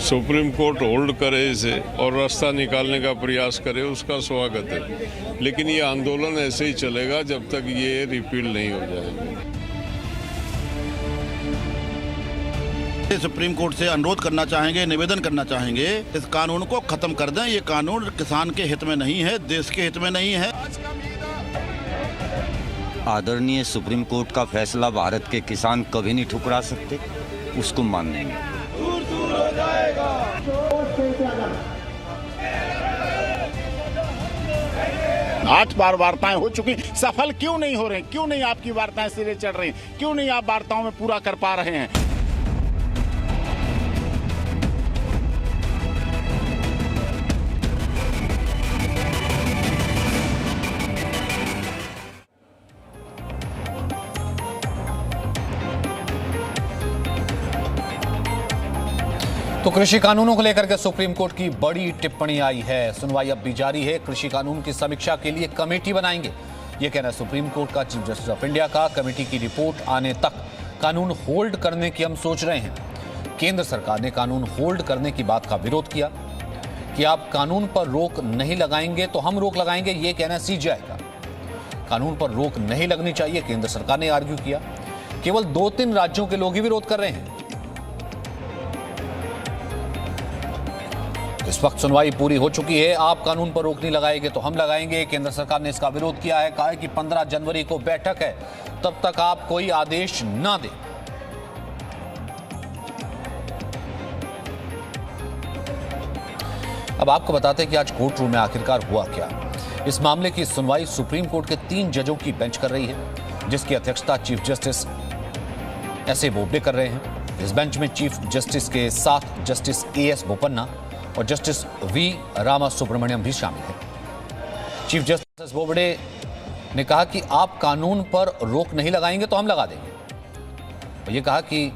Supreme court hold करे इसे और रास्ता निकालने का प्रयास करे, उसका स्वागत है। लेकिन ये आंदोलन ऐसे ही चलेगा जब तक ये रिपील नहीं हो जाएगा। सुप्रीम कोर्ट से अनुरोध करना चाहेंगे, निवेदन करना चाहेंगे, इस कानून को खत्म कर दें। ये कानून किसान के हित में नहीं है, देश के हित में नहीं है। आदरणीय सुप्रीम कोर्ट का फैसला भारत के किसान कभी नहीं ठुकरा सकते, उसको मान लेंगे। आठ बार वार्ताएं हो चुकी, सफल क्यों नहीं हो रहे? क्यों नहीं आपकी वार्ताएं सिरे चढ़ रही? क्यों नहीं आप वार्ताओं में पूरा कर पा रहे हैं? तो कृषि कानूनों को लेकर के सुप्रीम कोर्ट की बड़ी टिप्पणी आई है। सुनवाई अब भी जारी है। कृषि कानून की समीक्षा के लिए कमेटी बनाएंगे, यह कहना है सुप्रीम कोर्ट का। चीफ जस्टिस ऑफ इंडिया का कमेटी की रिपोर्ट आने तक कानून होल्ड करने की हम सोच रहे हैं। केंद्र सरकार ने कानून होल्ड करने की बात का विरोध किया कि आप कानून पर रोक नहीं लगाएंगे तो हम रोक लगाएंगे, यह कहना सीजीआई का। कानून पर रोक नहीं लगनी चाहिए, केंद्र सरकार ने आर्ग्यू किया। केवल 2-3 राज्यों के लोग ही विरोध कर रहे हैं। इस वक्त सुनवाई पूरी हो चुकी है। आप कानून पर रोक नहीं लगाएंगे तो हम लगाएंगे, केंद्र सरकार ने इसका विरोध किया है। कहा है कि 15 जनवरी को बैठक है, तब तक आप कोई आदेश ना दें। अब आपको बताते हैं कि आज कोर्ट रूम में आखिरकार हुआ क्या। इस मामले की सुनवाई सुप्रीम कोर्ट के 3 जजों की बेंच कर रही है, जिसकी अध्यक्षता चीफ जस्टिस एस.ए. बोबडे कर रहे हैं। इस बेंच में चीफ जस्टिस के साथ जस्टिस ए.एस. बोपन्ना और जस्टिस वी रामा सुब्रमण्यम भी शामिल हैं। चीफ जस्टिस बोबडे ने कहा कि आप कानून पर रोक नहीं लगाएंगे तो हम लगा देंगे। और ये कहा कि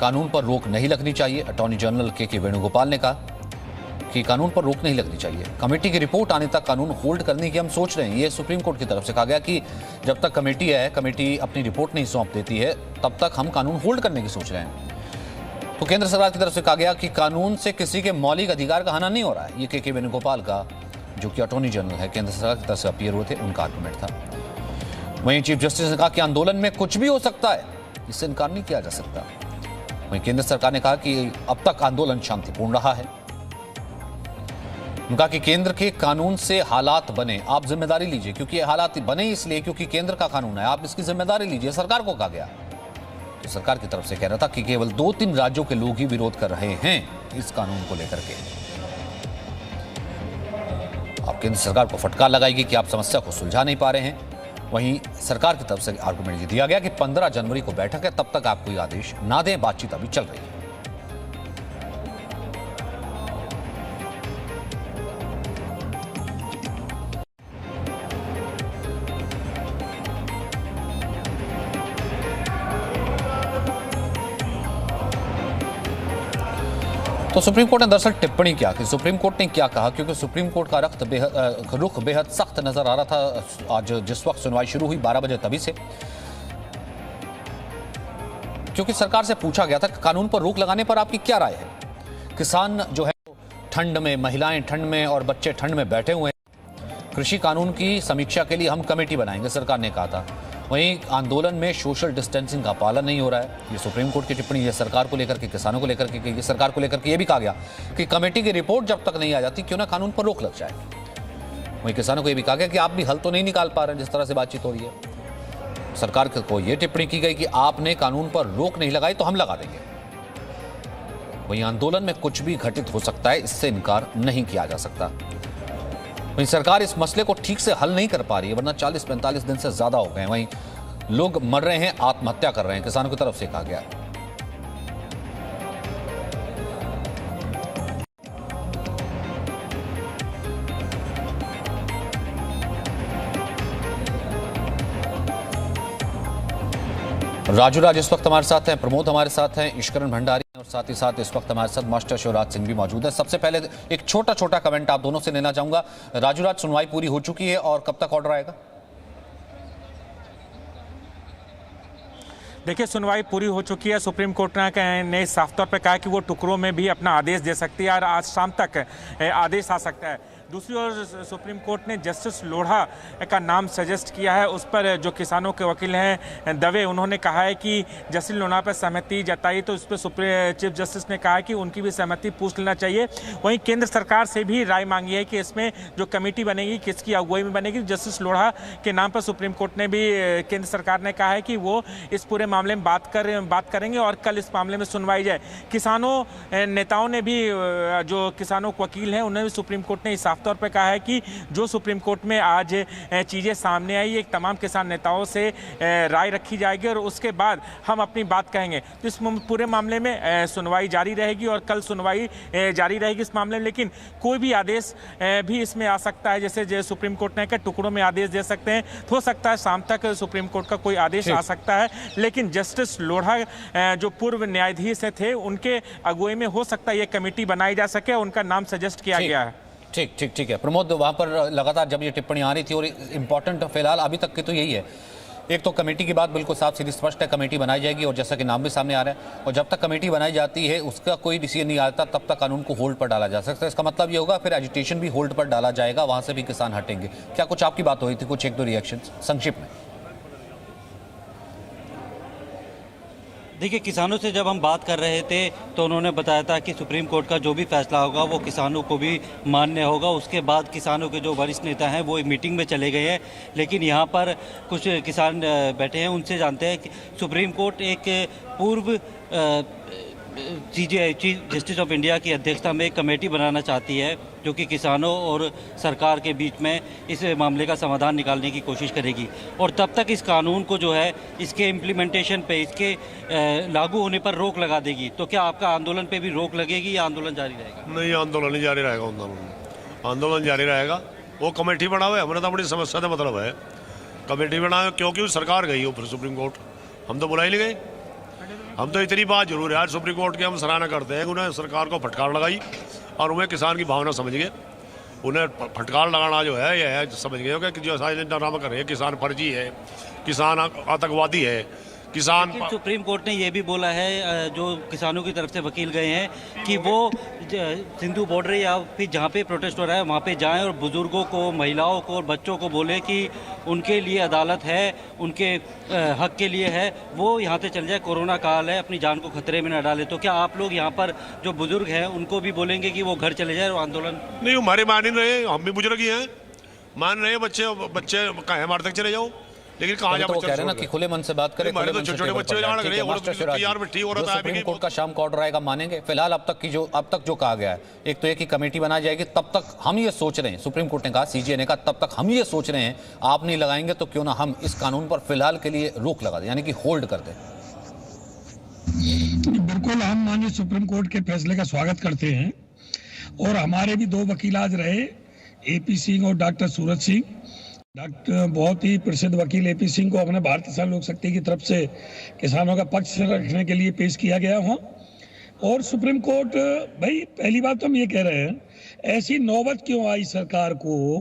कानून पर रोक नहीं लगनी चाहिए। अटॉर्नी जनरल के वेणुगोपाल ने कहा कि कानून पर रोक नहीं लगनी चाहिए। कमेटी की रिपोर्ट आने तक कानून होल्ड करने की हम सोच रहे हैं। ये सुप्रीम कोर्ट की तरफ से कहा गया कि जब तक कमेटी है, कमेटी अपनी रिपोर्ट नहीं सौंप देती है, तब तक हम कानून होल्ड करने की सोच रहे हैं। तो केंद्र सरकार की तरफ से कहा गया कि कानून से किसी के मौलिक अधिकार का हनन नहीं हो रहा है। ये के वेणुगोपाल का, जो कि अटॉर्नी जनरल है, केंद्र सरकार की तरफ से अपीयर हुए थे, उनका आर्गुमेंट था। वहीं चीफ जस्टिस ने कहा कि आंदोलन में कुछ भी हो सकता है, इससे इनकार नहीं किया जा सकता। वहीं केंद्र सरकार ने कहा कि अब तक आंदोलन शांतिपूर्ण रहा है। उन्होंने कहा कि केंद्र के कानून से हालात बने, आप जिम्मेदारी लीजिए, क्योंकि ये हालात बने इसलिए क्योंकि केंद्र का कानून है, आप इसकी जिम्मेदारी लीजिए, सरकार को कहा गया। तो सरकार की तरफ से कह रहा था कि केवल 2-3 राज्यों के लोग ही विरोध कर रहे हैं इस कानून को लेकर के। अब केंद्र सरकार को फटकार लगाएगी कि आप समस्या को सुलझा नहीं पा रहे हैं। वहीं सरकार की तरफ से आर्गुमेंट ये दिया गया कि 15 जनवरी को बैठक है, तब तक आप कोई आदेश ना दें, बातचीत अभी चल रही है। तो सुप्रीम कोर्ट ने दरअसल टिप्पणी क्या की, सुप्रीम कोर्ट ने क्या कहा, क्योंकि सुप्रीम कोर्ट का रुख बेहद सख्त नजर आ रहा था आज जिस वक्त सुनवाई शुरू हुई 12 बजे तभी से, क्योंकि सरकार से पूछा गया था कि कानून पर रोक लगाने पर आपकी क्या राय है। किसान जो है ठंड में, महिलाएं ठंड में और बच्चे ठंड में बैठे हुए हैं। कृषि कानून की समीक्षा के लिए हम कमेटी बनाएंगे, सरकार ने कहा था। वहीं आंदोलन में सोशल डिस्टेंसिंग का पालन नहीं हो रहा है। ये सुप्रीम कोर्ट की टिप्पणी है सरकार को लेकर के, किसानों को लेकर के, सरकार को लेकर के। ये भी कहा गया कि कमेटी की रिपोर्ट जब तक नहीं आ जाती, क्यों ना कानून पर रोक लग जाए। वहीं किसानों को यह भी कहा गया कि आप भी हल तो नहीं निकाल पा रहे जिस तरह से बातचीत हो रही है। सरकार को यह टिप्पणी की गई कि आपने कानून पर रोक नहीं लगाई तो हम लगा देंगे। वहीं आंदोलन में कुछ भी घटित हो सकता है, इससे इनकार नहीं किया जा सकता। वहीं सरकार इस मसले को ठीक से हल नहीं कर पा रही है, वरना 40-45 दिन से ज्यादा हो गए। वहीं लोग मर रहे हैं, आत्महत्या कर रहे हैं, किसानों की तरफ से कहा गया। राजू राज इस वक्त हमारे साथ हैं, प्रमोद हमारे साथ हैं, ईश्वरन भंडारी और साथ ही साथ इस वक्त हमारे साथ मास्टर शिवराज सिंह भी मौजूद है। सबसे पहले एक छोटा कमेंट आप दोनों से लेना चाहूंगा। राजू राज, सुनवाई पूरी हो चुकी है और कब तक ऑर्डर आएगा? देखिए, सुनवाई पूरी हो चुकी है। सुप्रीम कोर्ट ने साफ तौर पर कहा कि वो टुकड़ों में भी अपना आदेश दे सकती है और आज शाम तक आदेश आ सकता है। दूसरी ओर सुप्रीम कोर्ट ने जस्टिस लोढ़ा का नाम सजेस्ट किया है। उस पर जो किसानों के वकील हैं दवे, उन्होंने कहा है कि जस्टिस लोढ़ा पर सहमति जताई, तो उस पर चीफ जस्टिस ने कहा कि उनकी भी सहमति पूछ लेना चाहिए। वहीं केंद्र सरकार से भी राय मांगी है कि इसमें जो कमेटी बनेगी किसकी अगुवाई में बनेगी। जस्टिस लोढ़ा के नाम पर सुप्रीम कोर्ट ने भी, केंद्र सरकार ने कहा है कि वो इस पूरे मामले में बात करेंगे और कल इस मामले में सुनवाई जाए। किसानों नेताओं ने भी, जो किसानों के वकील हैं, उन्होंने भी सुप्रीम कोर्ट ने साफ तौर पर कहा है कि जो सुप्रीम कोर्ट में आज चीज़ें सामने आई, एक तमाम किसान नेताओं से राय रखी जाएगी और उसके बाद हम अपनी बात कहेंगे। तो इस पूरे मामले में सुनवाई जारी रहेगी और कल सुनवाई जारी रहेगी इस मामले में। लेकिन कोई भी आदेश भी इसमें आ सकता है, जैसे सुप्रीम कोर्ट ने कहा टुकड़ों में आदेश दे सकते हैं, तो हो सकता है शाम तक सुप्रीम कोर्ट का कोई आदेश आ सकता है। लेकिन जस्टिस लोढ़ा जो पूर्व न्यायाधीश थे, उनके अगुवाई में हो सकता है ये कमेटी बनाई जा सके, उनका नाम सजेस्ट किया गया है। ठीक है प्रमोद, वहाँ पर लगातार जब ये टिप्पणी आ रही थी और इम्पोर्टेंट फिलहाल अभी तक की तो यही है, एक तो कमेटी की बात बिल्कुल साफ सीधी स्पष्ट है, कमेटी बनाई जाएगी और जैसा कि नाम भी सामने आ रहा है, और जब तक कमेटी बनाई जाती है उसका कोई डिसीजन नहीं आता तब तक कानून को होल्ड पर डाला जा सकता है। इसका मतलब ये होगा फिर एजिटेशन भी होल्ड पर डाला जाएगा, वहाँ से भी किसान हटेंगे। क्या कुछ आपकी बात हुई थी, कुछ एक दो रिएक्शन संक्षिप्त में? देखिए, किसानों से जब हम बात कर रहे थे तो उन्होंने बताया था कि सुप्रीम कोर्ट का जो भी फैसला होगा वो किसानों को भी मान्य होगा। उसके बाद किसानों के जो वरिष्ठ नेता हैं वो एक मीटिंग में चले गए हैं, लेकिन यहाँ पर कुछ किसान बैठे हैं, उनसे जानते हैं कि सुप्रीम कोर्ट एक पूर्व चीफ जस्टिस ऑफ इंडिया की अध्यक्षता में एक कमेटी बनाना चाहती है जो कि किसानों और सरकार के बीच में इस मामले का समाधान निकालने की कोशिश करेगी, और तब तक इस कानून को जो है इसके इम्प्लीमेंटेशन पे, इसके लागू होने पर रोक लगा देगी। तो क्या आपका आंदोलन पे भी रोक लगेगी या आंदोलन जारी रहेगा? नहीं, आंदोलन नहीं जारी रहेगा। आंदोलन जारी रहेगा। वो कमेटी बना हुआ है, हमारे तो बड़ी समस्या से मतलब है कमेटी बना, क्योंकि सरकार गई हो सुप्रीम कोर्ट, हम तो बुला ही नहीं गए। हम तो इतनी बात जरूर है, आज सुप्रीम कोर्ट की हम सराहना करते हैं कि उन्हें सरकार को फटकार लगाई और उन्हें किसान की भावना समझ गए। उन्हें फटकार लगाना जो है ये है, समझ गए कि जो ड्रामा कर रहे हैं, किसान फर्जी है, किसान आतंकवादी है, किसान। सुप्रीम कोर्ट ने ये भी बोला है, जो किसानों की तरफ से वकील गए हैं, कि वो सिंधु बॉर्डर या फिर जहाँ पे प्रोटेस्ट हो रहा है वहाँ पे जाएं और बुजुर्गों को, महिलाओं को और बच्चों को बोले कि उनके लिए अदालत है, उनके हक के लिए है, वो यहाँ से चल जाए, कोरोना काल है, अपनी जान को खतरे में न डाले। तो क्या आप लोग यहाँ पर जो बुजुर्ग हैं उनको भी बोलेंगे कि वो घर चले जाए और आंदोलन? नहीं, हमारे मान ही रहे, हम भी बुजुर्ग ही हैं, मान रहे, बच्चे कहाँ हमारे तक चले जाओ, लेकिन कहाँ जा, तो कह रहे हैं ना कि खुले मन से बात करें, खुले मन से टेबल पर जाएं। सुप्रीम कोर्ट का शाम का ऑर्डर आएगा, मानेंगे? फिलहाल अब तक जो कहा गया है, एक तो एक ही कमेटी बनाई जाएगी, तब तक हम ये सोच रहे हैं, सुप्रीम कोर्ट ने कहा, सीजीए ने कहा, तब तक हम ये सोच रहे हैं आप नहीं लगाएंगे तो क्यों ना हम इस कानून पर फिलहाल के लिए रोक लगा दें, यानी कि होल्ड कर दें। बिल्कुल, हम माननीय सुप्रीम कोर्ट के फैसले का स्वागत करते हैं और हमारे भी दो वकील आज रहे, एपी सिंह और डॉक्टर सूरज सिंह। डॉक्टर बहुत ही प्रसिद्ध वकील एपी सिंह को अपने भारतीय किसान लोक शक्ति की तरफ से किसानों का पक्ष रखने के लिए पेश किया गया वहाँ। और सुप्रीम कोर्ट, भाई पहली बात तो हम ये कह रहे हैं, ऐसी नौबत क्यों आई सरकार को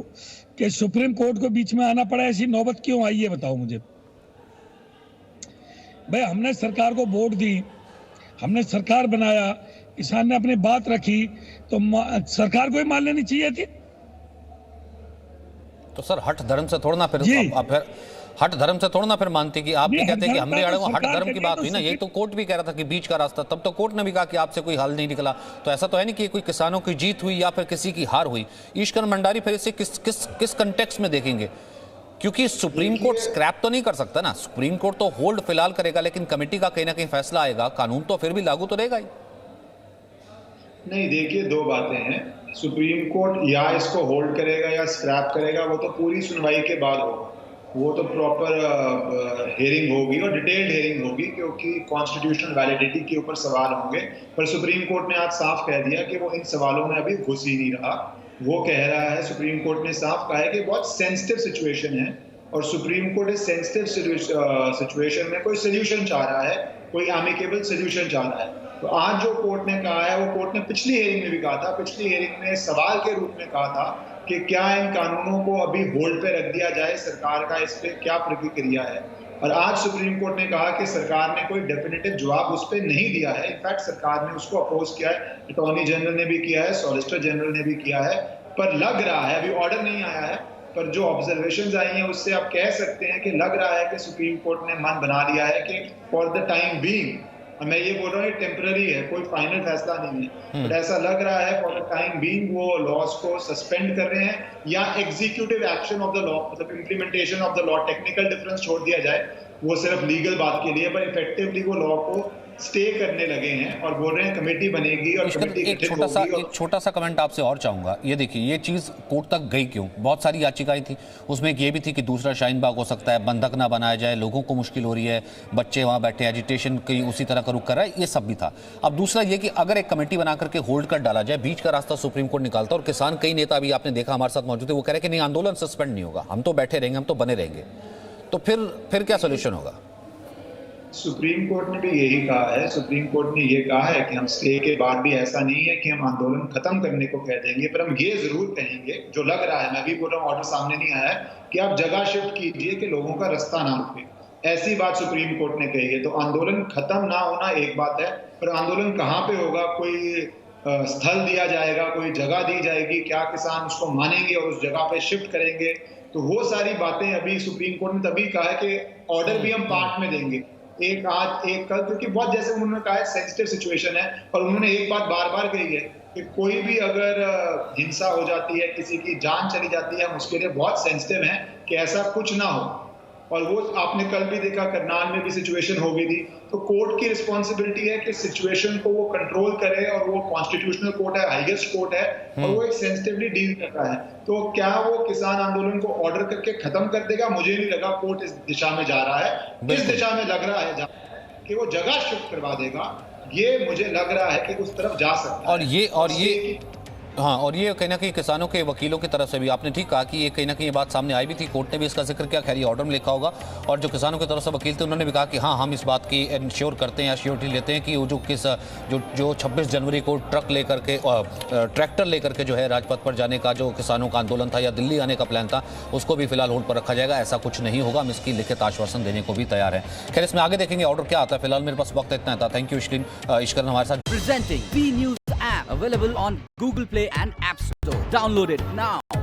कि सुप्रीम कोर्ट को बीच में आना पड़ा? ऐसी नौबत क्यों आई, ये बताओ मुझे। भाई हमने सरकार को वोट दी, हमने सरकार बनाया, किसान ने अपनी बात रखी, तो सरकार को ही मान लेनी चाहिए थी। तो सर हट धर्म से थोड़ा ना फिर हट धर्म से थोड़ा ना फिर मानते कि आप भी कहते हैं कि हम भी अड़े हुए, हट धर्म की बात हुई ना, ये तो कोर्ट भी कह रहा था कि बीच का रास्ता, तब तो कोर्ट ने भी कहा कि आपसे कोई हल नहीं निकला। तो ऐसा तो है नहीं कि कोई किसानों की जीत हुई या फिर किसी की हार हुई। ईश्वर भंडारी फिर इसे किस कंटेक्स्ट में देखेंगे? क्योंकि सुप्रीम कोर्ट स्क्रैप तो नहीं कर सकता ना, सुप्रीम कोर्ट तो होल्ड फिलहाल करेगा, लेकिन कमेटी का कहीं ना कहीं फैसला आएगा, कानून तो फिर भी लागू तो रहेगा ही। नहीं, देखिए, दो बातें हैं, सुप्रीम कोर्ट या इसको होल्ड करेगा या स्क्रैप करेगा, वो तो पूरी सुनवाई के बाद होगा, वो तो प्रॉपर हेयरिंग होगी और डिटेल्ड हेयरिंग होगी, क्योंकि कॉन्स्टिट्यूशनल वैलिडिटी के ऊपर सवाल होंगे। पर सुप्रीम कोर्ट ने आज साफ कह दिया कि वो इन सवालों में अभी घुस ही नहीं रहा। वो कह रहा है, सुप्रीम कोर्ट ने साफ कहा है कि बहुत सेंसिटिव सिचुएशन है और सुप्रीम कोर्ट इस सेंसिटिव सिचुएशन में कोई सोल्यूशन चाह रहा है, कोई एमिकेबल सोल्यूशन चाह रहा है। तो आज जो कोर्ट ने कहा है, वो कोर्ट ने पिछली हेयरिंग में भी कहा था, पिछली हेयरिंग में सवाल के रूप में कहा था कि क्या इन कानूनों को अभी होल्ड पे रख दिया जाए, सरकार का इस पे क्या प्रतिक्रिया है। और आज सुप्रीम कोर्ट ने कहा कि सरकार ने कोई डेफिनेटिव जवाब उस पर नहीं दिया है। इनफैक्ट सरकार ने उसको अपोज किया है, अटॉर्नी जनरल ने भी किया है, सॉलिसिटर जनरल ने भी किया है, पर लग रहा है, अभी ऑर्डर नहीं आया है, पर जो ऑब्जर्वेशंस आई हैं उससे आप कह सकते हैं कि लग रहा है कि सुप्रीम कोर्ट ने मन बना लिया है कि फॉर द टाइम बीइंग, मैं ये बोल रहा हूँ टेम्पररी है, कोई फाइनल फैसला नहीं है, बट ऐसा लग रहा है फॉर द टाइम बीइंग वो लॉज को सस्पेंड कर रहे हैं या executive action of the law, मतलब implementation of the law, technical difference छोड़ दिया जाए, वो सिर्फ लीगल बात के लिए, पर इफेक्टिवली वो लॉ को स्टे करने लगे हैं और बोल रहे हैं कमेटी बनेगी और कमेटी एक छोटा सा कमेंट आपसे और चाहूंगा। ये देखिए, ये चीज कोर्ट तक गई क्यों? बहुत सारी याचिकाएं थी, उसमें एक ये भी थी कि दूसरा शाहीन बाग हो सकता है, बंधक ना बनाया जाए, लोगों को मुश्किल हो रही है, बच्चे वहां बैठे, एजिटेशन की उसी तरह का रुख कर रहा है, ये सब भी था। अब दूसरा ये कि अगर एक कमेटी बना करके होल्ड कर डाला जाए, बीच का रास्ता सुप्रीम कोर्ट निकालता, और किसान कई नेता अभी आपने देखा हमारे साथ मौजूद है, वो कह रहे हैं कि नहीं, आंदोलन सस्पेंड नहीं होगा, हम तो बैठे रहेंगे, हम तो बने रहेंगे, तो फिर क्या सोल्यूशन होगा? सुप्रीम कोर्ट ने भी यही कहा है। सुप्रीम कोर्ट ने ये कहा है कि हम स्टे के बाद भी ऐसा नहीं है कि हम आंदोलन खत्म करने को कह देंगे, पर हम ये जरूर कहेंगे, जो लग रहा है, मैं भी बोल रहा हूँ, ऑर्डर सामने नहीं आया है, कि आप जगह शिफ्ट कीजिए कि लोगों का रास्ता ना रुके। ऐसी बात सुप्रीम कोर्ट ने कही है। तो आंदोलन खत्म ना होना एक बात है, पर आंदोलन कहाँ पे होगा, कोई स्थल दिया जाएगा, कोई जगह दी जाएगी, क्या किसान उसको मानेंगे और उस जगह पे शिफ्ट करेंगे, तो वो सारी बातें अभी सुप्रीम कोर्ट ने तभी कहा है कि ऑर्डर भी हम पार्ट में देंगे, एक आज एक कल, क्योंकि बहुत, जैसे उन्होंने कहा है, सेंसिटिव सिचुएशन है। और उन्होंने एक बात बार बार कही है कि कोई भी अगर हिंसा हो जाती है, किसी की जान चली जाती है, हम उसके लिए बहुत सेंसिटिव हैं कि ऐसा कुछ ना हो। और वो आपने कल भी देखा, करनाल में भी सिचुएशन हो गई थी। तो कोर्ट की रिस्पॉन्सिबिलिटी है कि सिचुएशन को वो कंट्रोल करे, और वो कॉन्स्टिट्यूशनल कोर्ट है, हाईएस्ट कोर्ट है, और वो एक सेंसिटिवली डील कर रहा है। तो क्या वो किसान आंदोलन को ऑर्डर करके खत्म कर देगा? मुझे नहीं लगा कोर्ट इस दिशा में जा रहा है। इस दिशा में लग रहा है कि वो जगह शिफ्ट करवा देगा, ये मुझे लग रहा है कि उस तरफ जा सकता है। और ये हाँ, और ये कहीं ना कहीं किसानों के वकीलों की तरफ से भी आपने ठीक कहा कि ये कहीं ना कहीं ये बात सामने आई भी थी, कोर्ट ने भी इसका जिक्र किया, खैर ये ऑर्डर में लिखा होगा। और जो किसानों की तरफ से वकील थे, उन्होंने भी कहा कि हाँ, हम इस बात की इंश्योर करते हैं या श्योरिटी लेते हैं कि वो जो 26 जनवरी को ट्रैक्टर लेकर के जो है राजपथ पर जाने का जो किसानों का आंदोलन था या दिल्ली आने का प्लान था, उसको भी फिलहाल होल्ड पर रखा जाएगा। ऐसा कुछ नहीं होगा, हम इसकी लिखित आश्वासन देने को भी तैयार है। खैर, इसमें आगे देखेंगे ऑर्डर क्या आता है। फिलहाल मेरे पास वक्त इतना था। थैंक यू इश्करन हमारे साथ। Presenting V News app available on Google Play and App Store. Download it now.